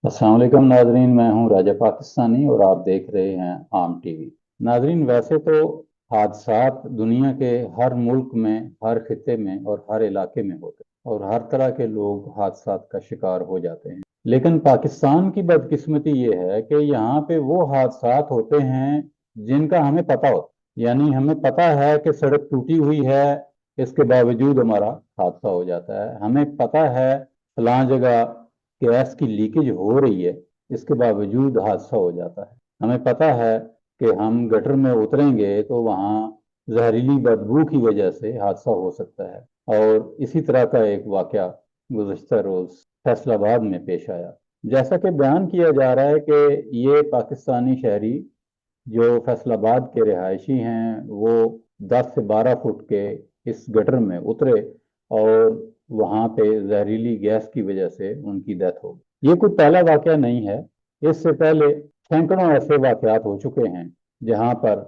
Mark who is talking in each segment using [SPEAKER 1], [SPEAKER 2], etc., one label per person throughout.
[SPEAKER 1] अस्सलाम वालेकुम नाजरीन, मैं हूं राजा पाकिस्तानी और आप देख रहे हैं आम टीवी। नाजरीन, वैसे तो हादसात दुनिया के हर मुल्क में, हर खिते में और हर इलाके में होते हैं और हर तरह के लोग हादसात का शिकार हो जाते हैं। लेकिन पाकिस्तान की बदकिस्मती ये है कि यहाँ पे वो हादसात होते हैं जिनका हमें पता होता, यानी हमें पता है कि सड़क टूटी हुई है, इसके बावजूद हमारा हादसा हो जाता है। हमें पता है फलां जगह गैस की लीकेज हो रही है, इसके बावजूद हादसा हो जाता है। हमें पता है कि हम गटर में उतरेंगे तो वहाँ जहरीली बदबू की वजह से हादसा हो सकता है। और इसी तरह का एक वाकया गुज़श्ता रोज फैसलाबाद में पेश आया। जैसा कि बयान किया जा रहा है कि ये पाकिस्तानी शहरी जो फैसलाबाद के रिहायशी हैं वो 10 से 12 फुट के इस गटर में उतरे और वहां पे जहरीली गैस की वजह से उनकी डेथ हो गई। ये कोई पहला वाकया नहीं है। इससे पहले सैकड़ों ऐसे वाकयात हो चुके हैं जहां पर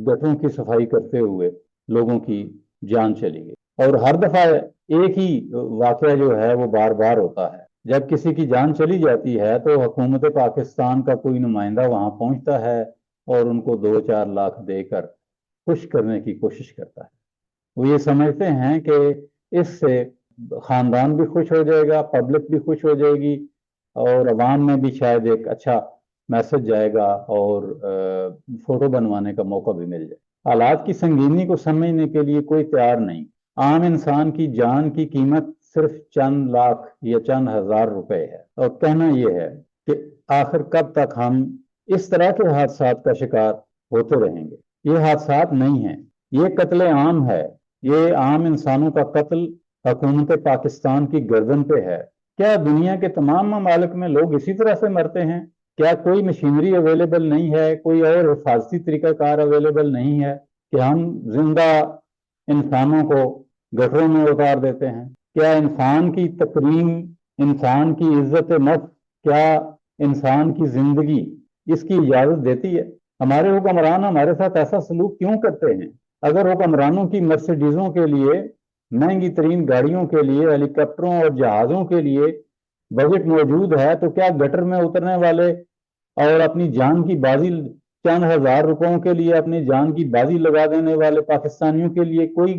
[SPEAKER 1] गटरों की सफाई करते हुए लोगों की जान चली गई। और हर दफा एक ही वाकया जो है वो बार बार होता है। जब किसी की जान चली जाती है तो हुकूमत पाकिस्तान का कोई नुमाइंदा वहां पहुंचता है और उनको 2-4 लाख देकर खुश करने की कोशिश करता है। वो ये समझते हैं कि इससे खानदान भी खुश हो जाएगा, पब्लिक भी खुश हो जाएगी और अवाम में भी शायद एक अच्छा मैसेज जाएगा और फोटो बनवाने का मौका भी मिल जाए। हालात की संगीनी को समझने के लिए कोई तैयार नहीं। आम इंसान की जान की कीमत सिर्फ चंद लाख या चंद हजार रुपए है और कहना यह है कि आखिर कब तक हम इस तरह के हादसात का शिकार होते रहेंगे। ये हादसात नहीं है, ये कत्ले आम है। ये आम इंसानों का कत्ल हुकूमत पाकिस्तान की गर्दन पे है। क्या दुनिया के तमाम ममालिक में लोग इसी तरह से मरते हैं? क्या कोई मशीनरी अवेलेबल नहीं है, कोई और हिफाजती तरीकाकार अवेलेबल नहीं है कि हम जिंदा इंसानों को गटरों में उतार देते हैं? क्या इंसान की तकरीम, इंसान की इज्जत नफ्स, क्या इंसान की जिंदगी इसकी इजाजत देती है? हमारे हुक्मरान हमारे साथ ऐसा सलूक क्यों करते हैं? अगर हुक्मरानों की मर्सिडीजों के लिए, महंगी तरीन गाड़ियों के लिए, हेलीकॉप्टरों और जहाजों के लिए बजट मौजूद है तो क्या गटर में उतरने वाले और अपनी जान की बाजी, चंद हजार रुपयों के लिए अपनी जान की बाजी लगा देने वाले पाकिस्तानियों के लिए कोई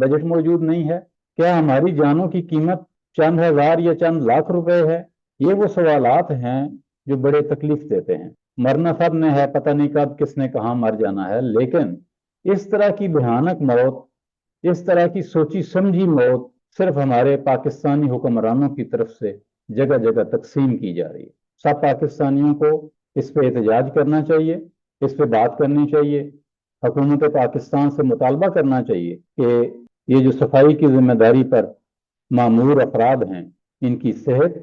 [SPEAKER 1] बजट मौजूद नहीं है? क्या हमारी जानों की कीमत चंद हजार या चंद लाख रुपए है? ये वो सवालात हैं जो बड़े तकलीफ देते हैं। मरना सब ने है, पता नहीं कब किसने कहाँ मर जाना है, लेकिन इस तरह की भयानक मौत, इस तरह की सोची समझी मौत सिर्फ हमारे पाकिस्तानी हुक्मरानों की तरफ से जगह जगह तकसीम की जा रही है। सब पाकिस्तानियों को इस पे एहतजाज करना चाहिए, इस पे बात करनी चाहिए। हुकूमत पाकिस्तान से मुतालबा करना चाहिए कि ये जो सफाई की जिम्मेदारी पर मामूर अफराद हैं, इनकी सेहत,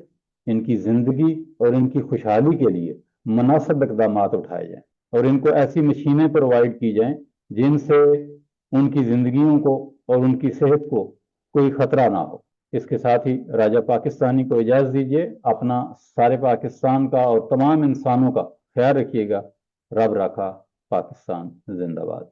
[SPEAKER 1] इनकी जिंदगी और इनकी खुशहाली के लिए मुनासिब इकदाम उठाए जाएं और इनको ऐसी मशीनें प्रोवाइड की जाएं जिनसे उनकी जिंदगियों को और उनकी सेहत को कोई खतरा ना हो। इसके साथ ही राजा पाकिस्तानी को इजाज़त दीजिए। अपना, सारे पाकिस्तान का और तमाम इंसानों का ख्याल रखिएगा। रब रखा, पाकिस्तान जिंदाबाद।